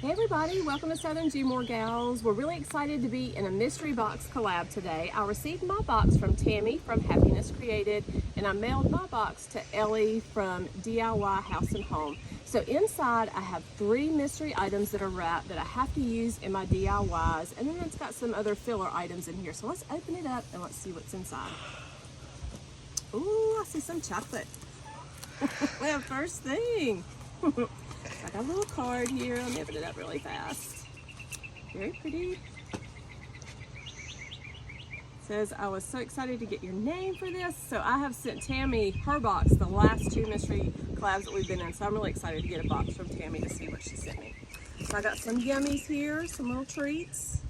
Hey everybody, welcome to Southern Gmore Gals. We're really excited to be in a mystery box collab today. I received my box from Tammy from Happiness Created, and I mailed my box to Ellie from DIY House and Home. So inside I have 3 mystery items that are wrapped that I have to use in my DIYs, and then it's got some other filler items in here. So let's open it up and let's see what's inside. Ooh, I see some chocolate. Well, first thing. I got a little card here. Let me open it up really fast. Very pretty. It says, I was so excited to get your name for this. So I have sent Tammy her box the last 2 mystery collabs that we've been in. So I'm really excited to get a box from Tammy to see what she sent me. So I got some yummies here, some little treats.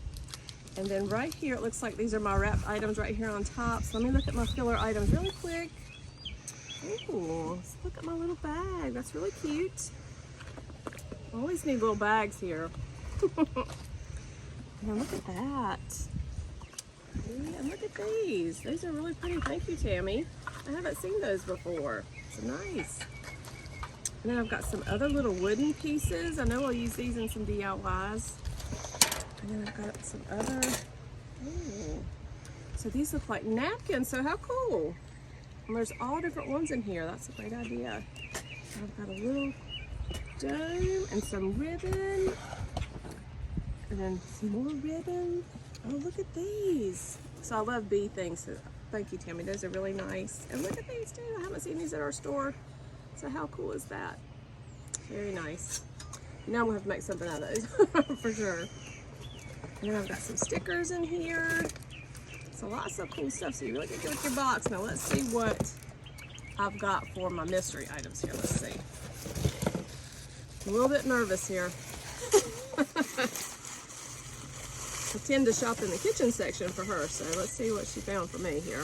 And then right here, it looks like these are my wrapped items right here on top. So let me look at my filler items really quick. Ooh, let's look at my little bag. That's really cute. I always need little bags here. Now look at that. And look at these. These are really pretty. Thank you, Tammy. I haven't seen those before. So nice. And then I've got some other little wooden pieces. I know I'll use these in some DIYs. And then I've got some other, ooh. So these look like napkins. So how cool. And there's all different ones in here. That's a great idea. I've got a little dome and some ribbon, and then some more ribbon. Oh, look at these. So I love bee things. So thank you, Tammy. Those are really nice. And look at these too. I haven't seen these at our store. So how cool is that? Very nice. Now I'm gonna have to make something out of those for sure. And then I've got some stickers in here. So lots of cool stuff. So you really get good with your box. Now let's see what I've got for my mystery items here. Let's see. I'm a little bit nervous here. I tend to shop in the kitchen section for her, so let's see what she found for me here.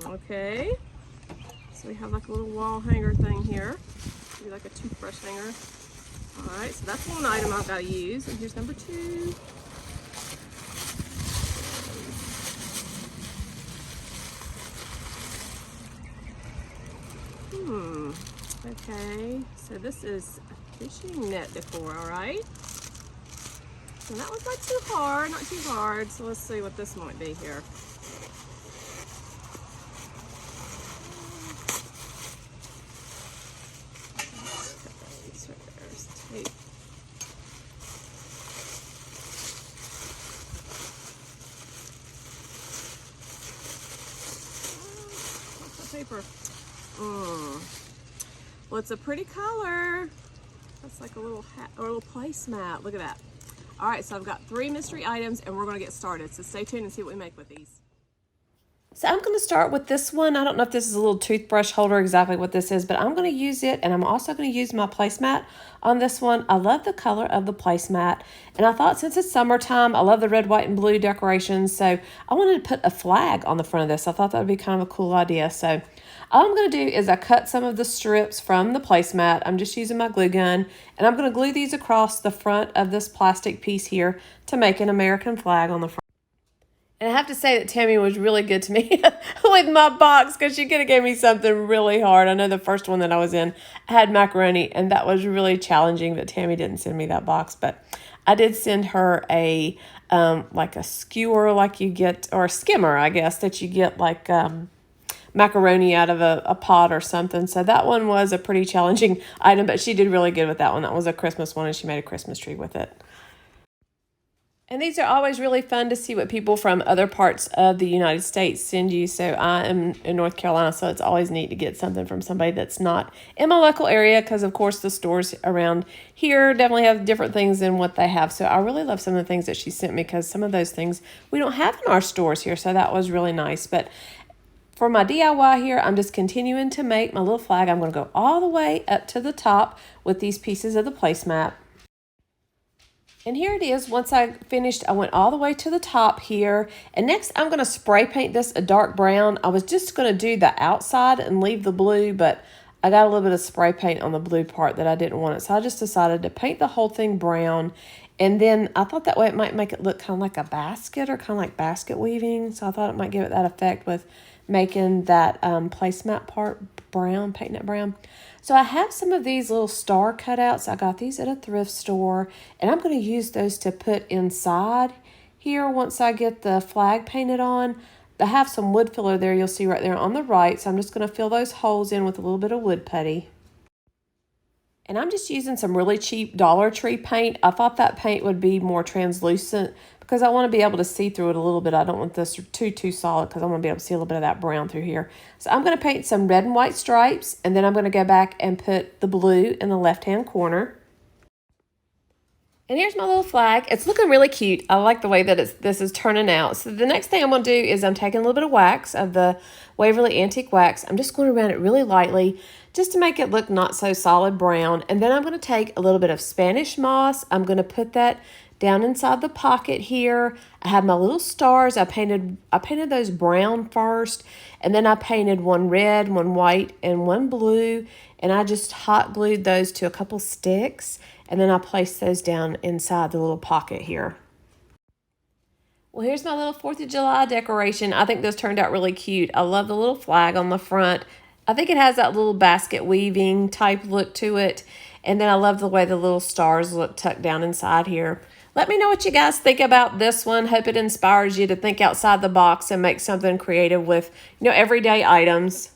Okay. So we have like a little wall hanger thing here. Maybe like a toothbrush hanger. All right, so that's one item I've got to use. And here's number 2. Okay, so this is a fishing net decor, all right? So that was not too hard, So let's see what this might be here. There's tape. What's the paper? Well, it's a pretty color. That's like a little hat or a little placemat. Look at that. All right, so I've got 3 mystery items and we're gonna get started. So stay tuned and see what we make with these. So I'm gonna start with this one. I don't know if this is a little toothbrush holder, exactly what this is, but I'm gonna use it, and I'm also gonna use my placemat on this one. I love the color of the placemat, and I thought since it's summertime, I love the red, white, and blue decorations, so I wanted to put a flag on the front of this. I thought that would be kind of a cool idea. So all I'm going to do is I cut some of the strips from the placemat. I'm just using my glue gun, and I'm going to glue these across the front of this plastic piece here to make an American flag on the front. And I have to say that Tammy was really good to me with my box, because she could have gave me something really hard. I know the first one that I was in, I had macaroni, and that was really challenging, but Tammy didn't send me that box. But I did send her a like a skewer like you get, or a skimmer, I guess, that you get like macaroni out of a pot or something. So that one was a pretty challenging item, but she did really good with that one. That was a Christmas one, and she made a Christmas tree with it. And these are always really fun to see what people from other parts of the United States send you. So I am in North Carolina, so it's always neat to get something from somebody that's not in my local area, because of course the stores around here definitely have different things than what they have. So I really love some of the things that she sent me, because some of those things we don't have in our stores here. So that was really nice. But for my DIY here, I'm just continuing to make my little flag. I'm going to go all the way up to the top with these pieces of the placemat. And here it is. Once I finished, I went all the way to the top here. And next, I'm going to spray paint this a dark brown. I was just going to do the outside and leave the blue, but I got a little bit of spray paint on the blue part that I didn't want it. So I just decided to paint the whole thing brown. And then I thought that way it might make it look kind of like a basket, or kind of like basket weaving. So I thought it might give it that effect with making that placemat part brown, painting it brown. So I have some of these little star cutouts. I got these at a thrift store, and I'm going to use those to put inside here once I get the flag painted on. I have some wood filler there, you'll see right there on the right, so I'm just going to fill those holes in with a little bit of wood putty. And I'm just using some really cheap Dollar Tree paint. I thought that paint would be more translucent because I want to be able to see through it a little bit. I don't want this too solid because I want to be able to see a little bit of that brown through here. So I'm going to paint some red and white stripes, and then I'm going to go back and put the blue in the left-hand corner. And here's my little flag. It's looking really cute. I like the way that this is turning out. So the next thing I'm going to do is I'm taking a little bit of wax, of the Waverly Antique Wax. I'm just going to run it really lightly just to make it look not so solid brown. And then I'm going to take a little bit of Spanish moss. I'm going to put that down inside the pocket here. I have my little stars. I painted those brown first, and then I painted one red, one white, and one blue. And I just hot glued those to a couple sticks. And then I place those down inside the little pocket here. Well, here's my little 4th of July decoration. I think this turned out really cute. I love the little flag on the front. I think it has that little basket weaving type look to it. And then I love the way the little stars look tucked down inside here. Let me know what you guys think about this one. Hope it inspires you to think outside the box and make something creative with, everyday items.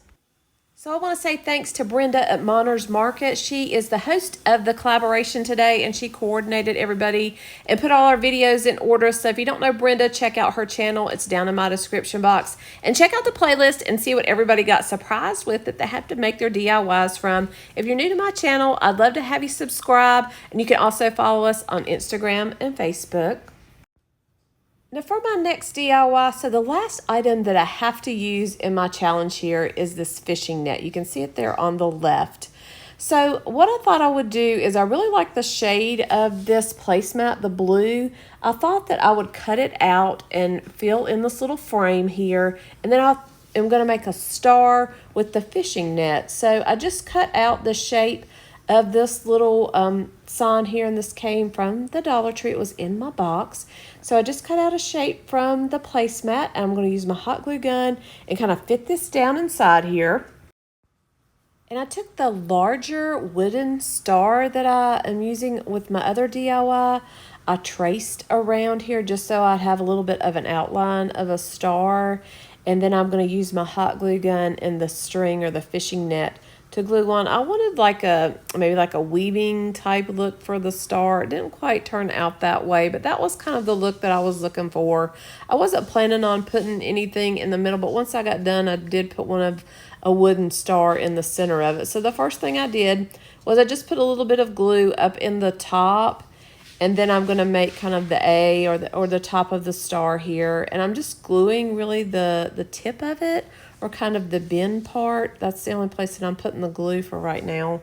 So I want to say thanks to Brenda at Monner's Market. She is the host of the collaboration today, and she coordinated everybody and put all our videos in order. So if you don't know Brenda, check out her channel. It's down in my description box. And check out the playlist and see what everybody got surprised with that they have to make their DIYs from. If you're new to my channel, I'd love to have you subscribe. And you can also follow us on Instagram and Facebook. Now for my next DIY, so the last item that I have to use in my challenge here is this fishing net. You can see it there on the left. So what I thought I would do is I really like the shade of this placemat, the blue. I thought that I would cut it out and fill in this little frame here, and then I'm going to make a star with the fishing net. So I just cut out the shape of this little sign here, and this came from the Dollar Tree. It was in my box. So I just cut out a shape from the placemat, and I'm going to use my hot glue gun and kind of fit this down inside here. And I took the larger wooden star that I am using with my other DIY. I traced around here just so I'd have a little bit of an outline of a star. And then I'm going to use my hot glue gun and the string or the fishing net to glue on. I wanted maybe like a weaving type look for the star. It didn't quite turn out that way, but that was kind of the look that I was looking for. I wasn't planning on putting anything in the middle, but once I got done, I did put a wooden star in the center of it. So the first thing I did was I just put a little bit of glue up in the top, and then I'm going to make kind of the A or the top of the star here, and I'm just gluing really the tip of it, or kind of the bend part. That's the only place that I'm putting the glue for right now.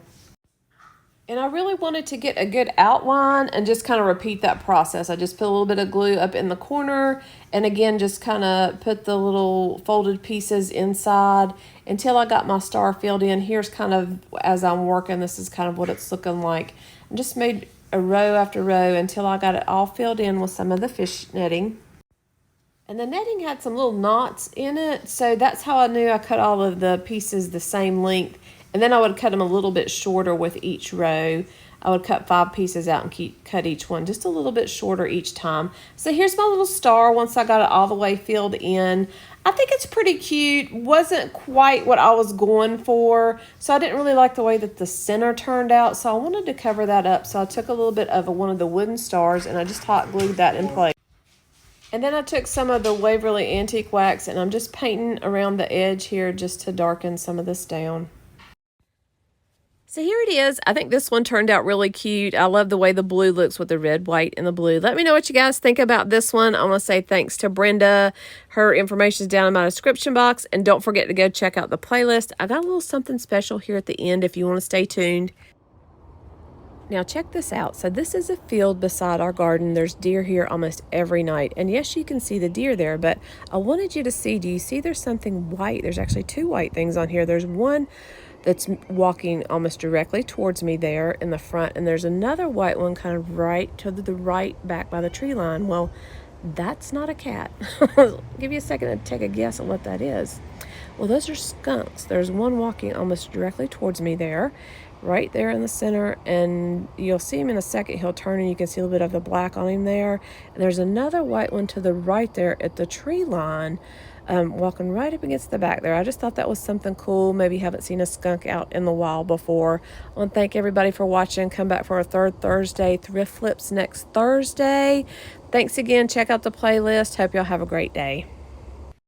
And I really wanted to get a good outline and just kind of repeat that process. I just put a little bit of glue up in the corner, and again, just kind of put the little folded pieces inside until I got my star filled in. Here's kind of, as I'm working, this is kind of what it's looking like. I just made a row after row until I got it all filled in with some of the fish netting. And the netting had some little knots in it, so that's how I knew I cut all of the pieces the same length. And then I would cut them a little bit shorter with each row. I would cut 5 pieces out and cut each one just a little bit shorter each time. So here's my little star once I got it all the way filled in. I think it's pretty cute. Wasn't quite what I was going for, so I didn't really like the way that the center turned out, so I wanted to cover that up. So I took a little bit of one of the wooden stars and I just hot glued that in place. And then I took some of the Waverly Antique Wax, and I'm just painting around the edge here just to darken some of this down. So here it is. I think this one turned out really cute. I love the way the blue looks with the red, white, and the blue. Let me know what you guys think about this one. I want to say thanks to Brenda. Her information is down in my description box. And don't forget to go check out the playlist. I got a little something special here at the end if you want to stay tuned. Now check this out. So this is a field beside our garden. There's deer here almost every night. And yes, you can see the deer there, but I wanted you to see, do you see there's something white? There's actually 2 white things on here. There's one that's walking almost directly towards me there in the front, and there's another white one kind of right to the right back by the tree line. Well, that's not a cat. I'll give you a second to take a guess at what that is. Well, those are skunks. There's one walking almost directly towards me there, right there in the center, and you'll see him in a second. He'll turn and you can see a little bit of the black on him there. And there's another white one to the right there at the tree line, walking right up against the back there. I just thought that was something cool. Maybe you haven't seen a skunk out in the wild before. I want to thank everybody for watching. Come back for our third Thursday thrift flips next Thursday. Thanks again. Check out the playlist. Hope y'all have a great day.